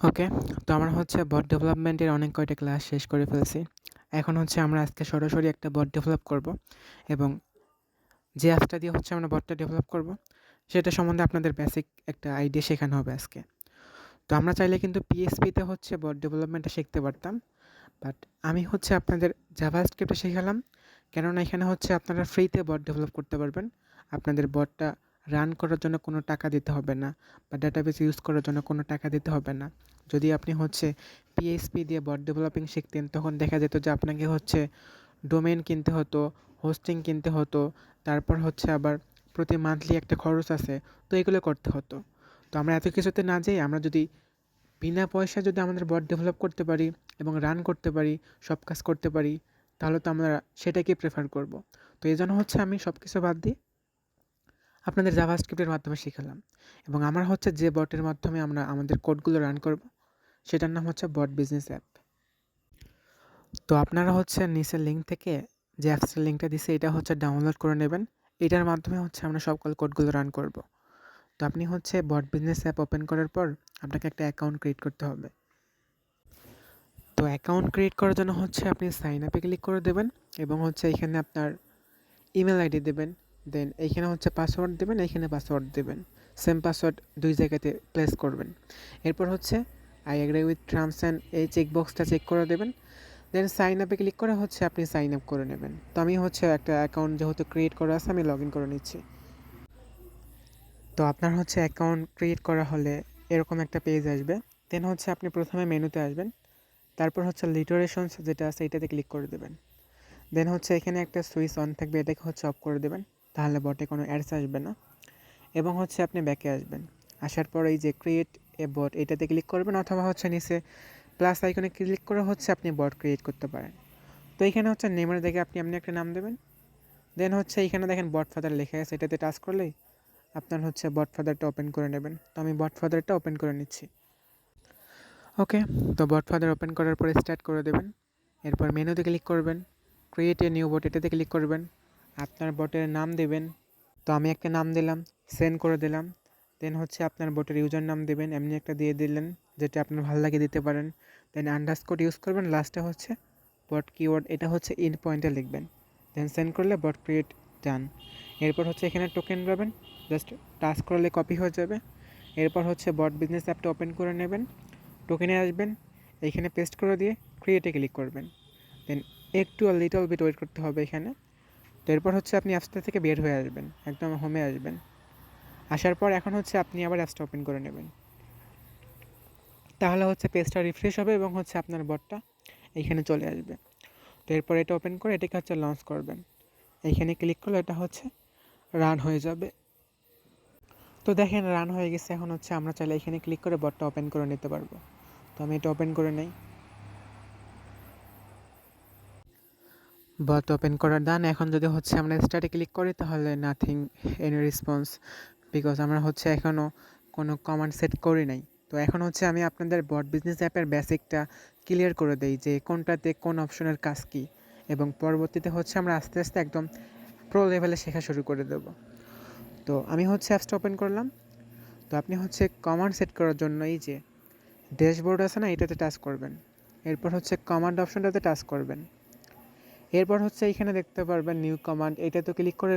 ওকে। তো আমরা হচ্ছে বট ডেভেলপমেন্টের অনেক কয়টা ক্লাস শেষ করে ফেলছি। এখন হচ্ছে আমরা আজকে সরাসরি একটা বট ডেভেলপ করব এবং যে অ্যাপসটা দিয়ে হচ্ছে আমরা বটটা ডেভেলপ করব, সেটা সম্বন্ধে আপনাদের বেসিক একটা আইডিয়া শেখানো হবে আজকে। তো আমরা চাইলে কিন্তু পিএইচপিতে হচ্ছে বট ডেভেলপমেন্টটা শিখতে পারতাম। বাট আমি হচ্ছে আপনাদের জাভাস্ক্রিপ্টে শেখালাম, কেননা এখানে হচ্ছে আপনারা ফ্রিতে বট ডেভেলপ করতে পারবেন। আপনাদের বটটা রান করার জন্য কোনো টাকা দিতে হবে না, বা ডাটাবেস ইউজ করার জন্য কোনো টাকা দিতে হবে না। যদি আপনি হচ্ছে পিএইচপি দিয়ে বট ডেভেলপিং শিখতেন, তখন দেখা যেত যে আপনাকে হচ্ছে ডোমেইন কিনতে হতো, হোস্টিং কিনতে হতো, তারপর হচ্ছে আবার প্রতি মান্থলি একটা খরচ আছে, তো এগুলো করতে হতো। তো আমরা এত কিছুতে না যেয়ে আমরা যদি বিনা পয়সায় যদি আমাদের বট ডেভেলপ করতে পারি এবং রান করতে পারি, সব কাজ করতে পারি, তাহলে তো আমরা সেটাকেই প্রেফার করব। তো এই জন্য হচ্ছে আমি সব কিছু বাদ দিয়ে আপনাদের জাভাস্ক্রিপ্টের মাধ্যমে শিখালাম, এবং আমার হচ্ছে যে বটের মাধ্যমে আমরা আমাদের কোডগুলো রান করব, সেটার নাম হচ্ছে বট বিজনেস অ্যাপ। তো আপনারা হচ্ছে নিচের লিঙ্ক থেকে যে অ্যাপসের লিঙ্কটা দিছে এটা হচ্ছে ডাউনলোড করে নেবেন। এটার মাধ্যমে হচ্ছে আমরা সকল কোডগুলো রান করব। তো আপনি হচ্ছে বট বিজনেস অ্যাপ ওপেন করার পর আপনাকে একটা অ্যাকাউন্ট ক্রিয়েট করতে হবে। তো অ্যাকাউন্ট ক্রিয়েট করার জন্য হচ্ছে আপনি সাইন আপে ক্লিক করে দেবেন, এবং হচ্ছে এখানে আপনার ইমেল আইডি দেবেন। দেন এইখানে হচ্ছে পাসওয়ার্ড দেবেন, এইখানে পাসওয়ার্ড দেবেন। সেম পাসওয়ার্ড দুই জায়গাতে প্লেস করবেন। এরপর হচ্ছে I agree with terms and এই চেকবক্সটা চেক করে দেবেন। দেন সাইন আপে ক্লিক করে হচ্ছে আপনি সাইন আপ করে নেবেন। তো আমি হচ্ছে একটা অ্যাকাউন্ট যেহেতু ক্রিয়েট করা আছে, আমি লগ ইন করে নিচ্ছি। তো আপনার হচ্ছে অ্যাকাউন্ট ক্রিয়েট করা হলে এরকম একটা পেজ আসবে। দেন হচ্ছে আপনি প্রথমে মেনুতে আসবেন, তারপর হচ্ছে লিটারেশনস যেটা আছে এটাতে ক্লিক করে দেবেন। দেন হচ্ছে এখানে একটা সুইচ অন থাকবে, এটাকে হচ্ছে অফ করে দেবেন, তাহলে বটে কোনো অ্যাডস আসবে না। এবং হচ্ছে আপনি ব্যাকে আসবেন, আসার পর এই যে ক্রিয়েট এ বট এটাতে ক্লিক করবেন, অথবা হচ্ছে নিচে প্লাস আইকনে ক্লিক করে হচ্ছে আপনি বট ক্রিয়েট করতে পারেন। তো এখানে হচ্ছে নেমের দেখে আপনি এমনি একটা নাম দেবেন। দেন হচ্ছে এইখানে দেখেন বট ফাদার লেখা আছে, এটাতে টাচ করলেই আপনার হচ্ছে বট ফাদারটা ওপেন করে নেবেন। তো আমি বট ফাদারটা ওপেন করে নিচ্ছি। ওকে। তো বট ফাদার ওপেন করার পরে স্টার্ট করে দেবেন। এরপর মেনুতে ক্লিক করবেন, ক্রিয়েট এ নিউ বট এটাতে ক্লিক করবেন, আপনার বটের নাম দেবেন। তো আমি একটা নাম দিলাম, সেন্ড করে দিলাম। দেন হচ্ছে আপনার বটের ইউজার নাম দেবেন, এমনি একটা দিয়ে দিলেন, যেটা আপনার ভালো লাগে দিতে পারেন। দেন আন্ডারস্কোর ইউজ করবেন, লাস্টে হচ্ছে বট কিওয়ার্ড এটা হচ্ছে ইন পয়েন্টে লিখবেন। দেন সেন্ড করলে বট ক্রিয়েট ডান। এরপর হচ্ছে এখানে টোকেন পাবেন, জাস্ট টাচ করলে কপি হয়ে যাবে। এরপর হচ্ছে বট বিজনেস অ্যাপটা ওপেন করে নেবেন, টোকেনে আসবেন, এইখানে পেস্ট করে দিয়ে ক্রিয়েটে ক্লিক করবেন। দেন একটু লিটল বিট ওয়েট করতে হবে এখানে। তো এরপর হচ্ছে আপনি অ্যাপসটা থেকে বের হয়ে আসবেন, একদম হোমে আসবেন। আসার পর এখন হচ্ছে আপনি আবার অ্যাপসটা ওপেন করে নেবেন, তাহলে হচ্ছে পেজটা রিফ্রেশ হবে এবং হচ্ছে আপনার বটটা এইখানে চলে আসবে। তো এরপর এটা ওপেন করে এটাকে হচ্ছে লঞ্চ করবেন, এইখানে ক্লিক করলে এটা হচ্ছে রান হয়ে যাবে। তো দেখেন রান হয়ে গেছে। এখন হচ্ছে আমরা চাইলে এখানে ক্লিক করে বটটা ওপেন করে নিতে পারবো। তো আমি এটা ওপেন করে নেই। বট ওপেন করার ডান। এখন যদি হচ্ছে আমরা স্টার্টে ক্লিক করি, তাহলে নাথিং, এনি রেসপন্স, বিকজ আমরা হচ্ছে এখনও কোনো কমান্ড সেট করি নাই। তো এখন হচ্ছে আমি আপনাদের বট বিজনেস অ্যাপের বেসিকটা ক্লিয়ার করে দেই যে কোনটাতে কোন অপশনের কাজ কী, এবং পরবর্তীতে হচ্ছে আমরা আস্তে আস্তে একদম প্রো লেভেলে শেখা শুরু করে দেবো। তো আমি হচ্ছে অ্যাপসটা ওপেন করলাম। তো আপনি হচ্ছে কমান্ড সেট করার জন্য এই যে ড্যাশবোর্ড আছে না, এটাতে টাচ করবেন। এরপর হচ্ছে কমান্ড অপশনটাতে টাচ করবেন। এরপর হচ্ছে এখানে দেখতে পারবেন নিউ কমান্ড, এটাতে ক্লিক করে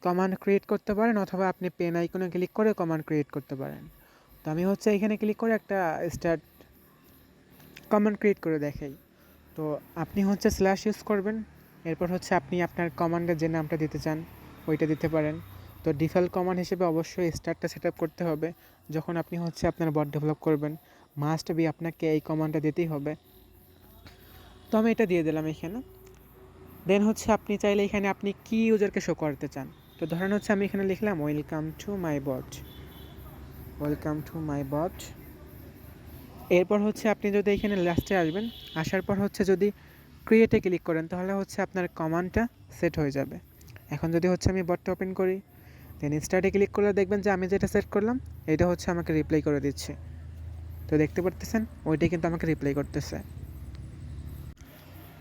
কমান্ড ক্রিয়েট করতে পারেন, অথবা আপনি পেন আইকনে ক্লিক করে কমান্ড ক্রিয়েট করতে পারেন। তো আমি হচ্ছে এখানে ক্লিক করে একটা স্টার্ট কমান্ড ক্রিয়েট করে দেখাই। তো আপনি হচ্ছে স্ল্যাশ ইউজ করবেন। এরপর হচ্ছে আপনি আপনার কমান্ডের যে নামটা দিতে চান ওইটা দিতে পারেন। তো ডিফল্ট কমান্ড হিসেবে অবশ্যই স্টার্টটা সেট আপ করতে হবে। যখন আপনি হচ্ছে আপনার বট ডেভেলপ করবেন, মাস্ট বি আপনাকে এই কমান্ডটা দিতেই হবে। তো আমি এটা দিয়ে দিলাম এখানে। দেন হচ্ছে আপনি চাইলে এখানে আপনি কি ইউজারকে শো করতে চান। তো ধরেন হচ্ছে আমি এখানে লিখলাম welcome to my bot, welcome to my bot. এরপর হচ্ছে আপনি যদি এখানে লাস্টে আসবেন, আসার পর হচ্ছে যদি ক্রিয়েটে ক্লিক করেন, তাহলে হচ্ছে আপনার কমান্ডটা সেট হয়ে যাবে। এখন যদি হচ্ছে আমি বটটা ওপেন করি, দেন স্টার্টে ক্লিক করলে দেখবেন যে আমি যেটা সেট করলাম এটা হচ্ছে আমাকে রিপ্লাই করে দিচ্ছে। তো দেখতে পারতেছেন ওইটাই কিন্তু আমাকে রিপ্লাই করতেছে।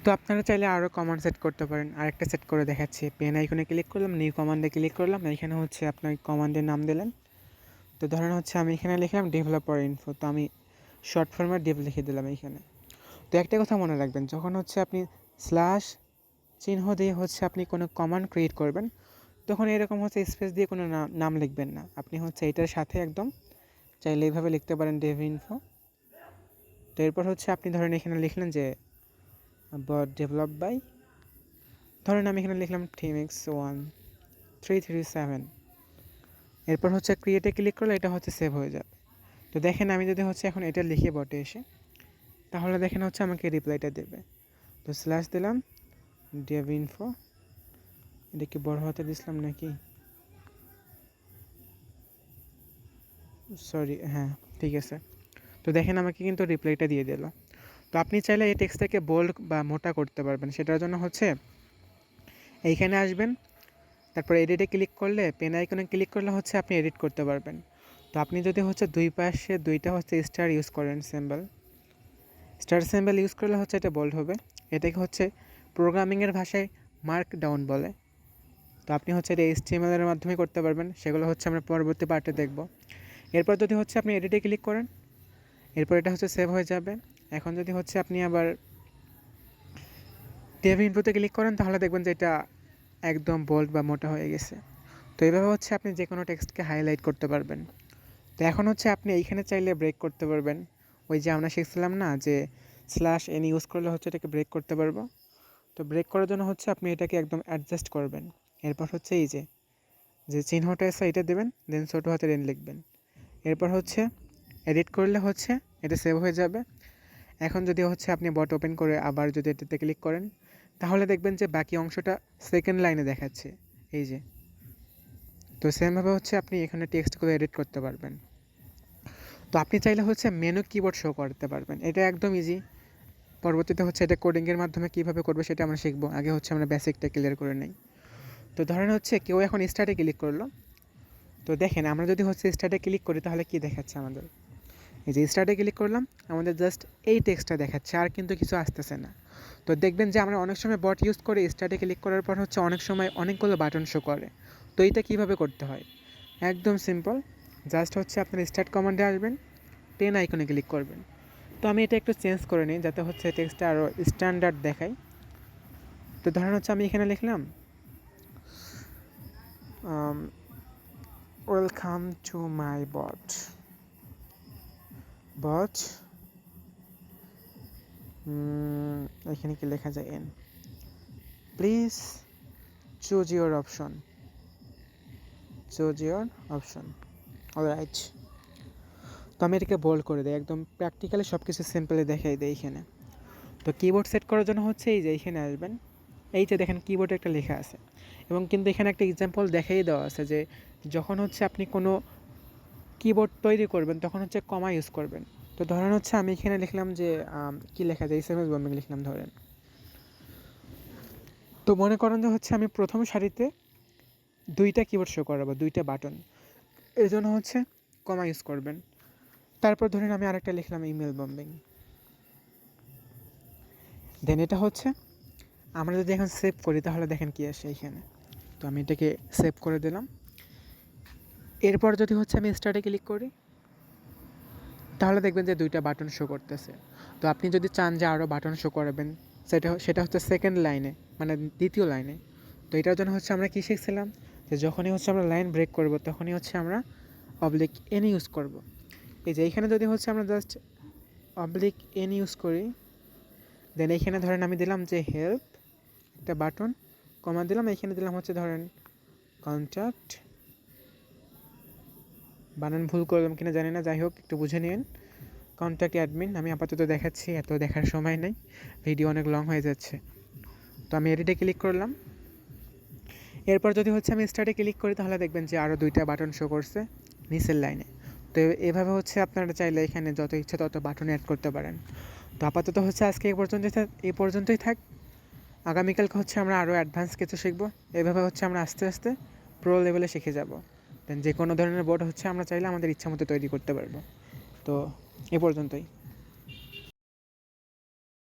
তো আপনারা চাইলে আরও কমান্ড সেট করতে পারেন। আরেকটা সেট করে দেখাচ্ছি। পেন আইকনে ক্লিক করলাম, নিউ কমান্ডে ক্লিক করলাম, এখানে হচ্ছে আপনার কমান্ডের নাম দিলেন। তো ধরেন হচ্ছে আমি এখানে লিখলাম ডেভেলপার ইনফো। তো আমি শর্ট ফর্মের ডিভ লিখে দিলাম এইখানে। তো একটা কথা মনে রাখবেন, যখন হচ্ছে আপনি স্ল্যাশ চিহ্ন দিয়ে হচ্ছে আপনি কোনো কমান্ড ক্রিয়েট করবেন, তখন এরকম হচ্ছে স্পেস দিয়ে কোনো নাম লিখবেন না। আপনি হচ্ছে এটার সাথে একদম চাইলে এইভাবে লিখতে পারেন ডেভ ইনফো। তো এরপর হচ্ছে আপনি ধরেন এখানে লিখলেন যে বট ডেভেলপ বাই, ধরেন আমি এখানে লিখলাম টিএমএক্স 1337। এরপর হচ্ছে ক্রিয়েটে ক্লিক করলে এটা হচ্ছে সেভ হয়ে যাবে। তো দেখেন আমি যদি হচ্ছে এখন এটা লিখে বটে এসে, তাহলে দেখেন হচ্ছে আমাকে রিপ্লাইটা দেবে। তো স্ল্যাশ দিলাম ডেভ ইনফো, এটা কি বড় হাতে দিছিলাম নাকি, সরি, হ্যাঁ ঠিক আছে। তো দেখেন আমাকে কিন্তু রিপ্লাইটা দিয়ে দিল। তো আপনি চাইলে এই টেক্সটটাকে বোল্ড বা মোটা করতে পারবেন। সেটার জন্য হচ্ছে এইখানে আসবেন, তারপর এডিটে ক্লিক করলে পেন আইকনে ক্লিক করলে হচ্ছে আপনি এডিট করতে পারবেন। তো আপনি যদি হচ্ছে দুই পাশে দুইটা হচ্ছে স্টার ইউজ করেন, স্টার সিম্বল ইউজ করলে হচ্ছে এটা বোল্ড হবে। এটাকে হচ্ছে প্রোগ্রামিংয়ের ভাষায় মার্ক ডাউন বলে। তো আপনি হচ্ছে এটা HTML এর মাধ্যমে করতে পারবেন, সেগুলো হচ্ছে আমরা পরবর্তী পার্টে দেখব। এরপর যদি হচ্ছে আপনি এডিটে ক্লিক করেন, এরপর এটা হচ্ছে সেভ হয়ে যাবে। এখন যদি হচ্ছে আপনি আবার ডেভ ইনফোতে ক্লিক করেন, তাহলে দেখবেন যে এটা একদম বোল্ড বা মোটা হয়ে গেছে। তো এইভাবে হচ্ছে আপনি যে কোনো টেক্সটকে হাইলাইট করতে পারবেন। তো এখন হচ্ছে আপনি এইখানে চাইলে ব্রেক করতে পারবেন। ওই যে আমরা শিখছিলাম না যে স্ল্যাশ এন ইউজ করলে হচ্ছে এটাকে ব্রেক করতে পারবো। তো ব্রেক করার জন্য হচ্ছে আপনি এটাকে একদম অ্যাডজাস্ট করবেন। এরপর হচ্ছে এই যে চিহ্নটা আছে এটা দেবেন, দেন ছোটো হাতের এন লিখবেন। এরপর হচ্ছে এডিট করলে হচ্ছে এটা সেভ হয়ে যাবে। এখন যদি হচ্ছে আপনি বট ওপেন করে আবার যদি এটাতে ক্লিক করেন, তাহলে দেখবেন যে বাকি অংশটা সেকেন্ড লাইনে দেখাচ্ছে, এই যে। তো সেমভাবে হচ্ছে আপনি এখানে টেক্সটগুলো এডিট করতে পারবেন। তো আপনি চাইলে হচ্ছে মেনু কিবোর্ড শো করতে পারবেন, এটা একদম ইজি। পরবর্তীতে হচ্ছে এটা কোডিংয়ের মাধ্যমে কীভাবে করবে সেটা আমরা শিখবো, আগে হচ্ছে আমরা বেসিকটা ক্লিয়ার করে নিই। তো ধরেন হচ্ছে কেউ এখন স্টার্টে ক্লিক করলো। তো দেখেন আমরা যদি হচ্ছে স্টার্টে ক্লিক করি তাহলে কী দেখাচ্ছে আমাদের, এই যে স্টার্টে ক্লিক করলাম, আমাদের জাস্ট এই টেক্সটটা দেখাচ্ছে, আর কিন্তু কিছু আসতেছে না। তো দেখবেন যে আমরা অনেক সময় বট ইউজ করে স্টার্টে ক্লিক করার পর হচ্ছে অনেক সময় অনেকগুলো বাটন শো করে। তো এইটা কীভাবে করতে হয়, একদম সিম্পল। জাস্ট হচ্ছে আপনার স্টার্ট কমান্ডে আসবেন, পেন আইকনে ক্লিক করবেন। তো আমি এটা একটু চেঞ্জ করে নিই যাতে হচ্ছে টেক্সটটা আরও স্ট্যান্ডার্ড দেখায়। তো ধরেন হচ্ছে আমি এখানে লিখলাম ওয়েলকাম টু মাই বট এখানে কি লেখা যায়, N, please choose your option, alright. তো আমি এটাকে বোল্ড করে দিই, একদম প্র্যাকটিক্যালি সব কিছু সিম্পলি দেখাই দিই এখানে। তো কিবোর্ড সেট করার জন্য হচ্ছে এই যে এইখানে আসবেন, এই যে দেখেন কিবোর্ডে একটা লেখা আছে, এবং কিন্তু এখানে একটা এক্সাম্পল দেখাই দেওয়া আছে যে যখন হচ্ছে আপনি কোনো কিবোর্ড তৈরি করবেন তখন হচ্ছে কমা ইউজ করবেন। তো ধরেন হচ্ছে আমি এখানে লিখলাম যে কি লেখা যায়, SMS বম্বিং লিখলাম ধরেন। তো মনে করেন যে হচ্ছে আমি প্রথম সারিতে দুইটা কিবোর্ড শো করাবো, দুইটা বাটন, এর জন্য হচ্ছে কমা ইউজ করবেন। তারপর ধরেন আমি আরেকটা লিখলাম ইমেল বম্বিং, দেন এটা হচ্ছে আমরা যদি এখন সেভ করি তাহলে দেখেন কি আসে এইখানে। তো আমি এটাকে সেভ করে দিলাম। এরপর যদি হচ্ছে আমি স্টার্টে ক্লিক করি, তাহলে দেখবেন যে দুইটা বাটন শো করতেছে। তো আপনি যদি চান যে আরও বাটন শো করাবেন, সেটা হচ্ছে সেকেন্ড লাইনে, মানে দ্বিতীয় লাইনে। তো এটার জন্য হচ্ছে আমরা কী শিখছিলাম, যে যখনই হচ্ছে আমরা লাইন ব্রেক করব তখনই হচ্ছে আমরা অবলিক এন ইউজ করব। এই যে এইখানে যদি হচ্ছে আমরা জাস্ট অবলিক এন ইউজ করি, দেন এইখানে ধরেন আমি দিলাম যে হেল্প, একটা বাটন, কমা দিলাম, এইখানে দিলাম হচ্ছে ধরেন কন্ট্যাক্ট, বানান ভুল করলাম কিনা জানি না, যাই হোক একটু বুঝে নিন, কন্ট্যাক্ট অ্যাডমিন। আমি আপাতত দেখাচ্ছি, এত দেখার সময় নেই, ভিডিও অনেক লং হয়ে যাচ্ছে। তো আমি এডিটে ক্লিক করলাম। এরপর যদি হচ্ছে আমি স্টার্টে ক্লিক করি তাহলে দেখবেন যে আরও দুইটা বাটন শো করছে নিচের লাইনে। তো এভাবে হচ্ছে আপনারা চাইলে এখানে যত ইচ্ছে তত বাটন অ্যাড করতে পারেন। তো আপাতত হচ্ছে আজকে এই পর্যন্তই থাক। আগামীকালকে হচ্ছে আমরা আরও অ্যাডভান্স কিছু শিখবো। এভাবে হচ্ছে আমরা আস্তে আস্তে প্রো লেভেলে শিখে যাব। দেন যে কোনো ধরনের বোর্ড হচ্ছে আমরা চাইলে আমাদের ইচ্ছা মতো তৈরি করতে পারবো। তো এ পর্যন্তই।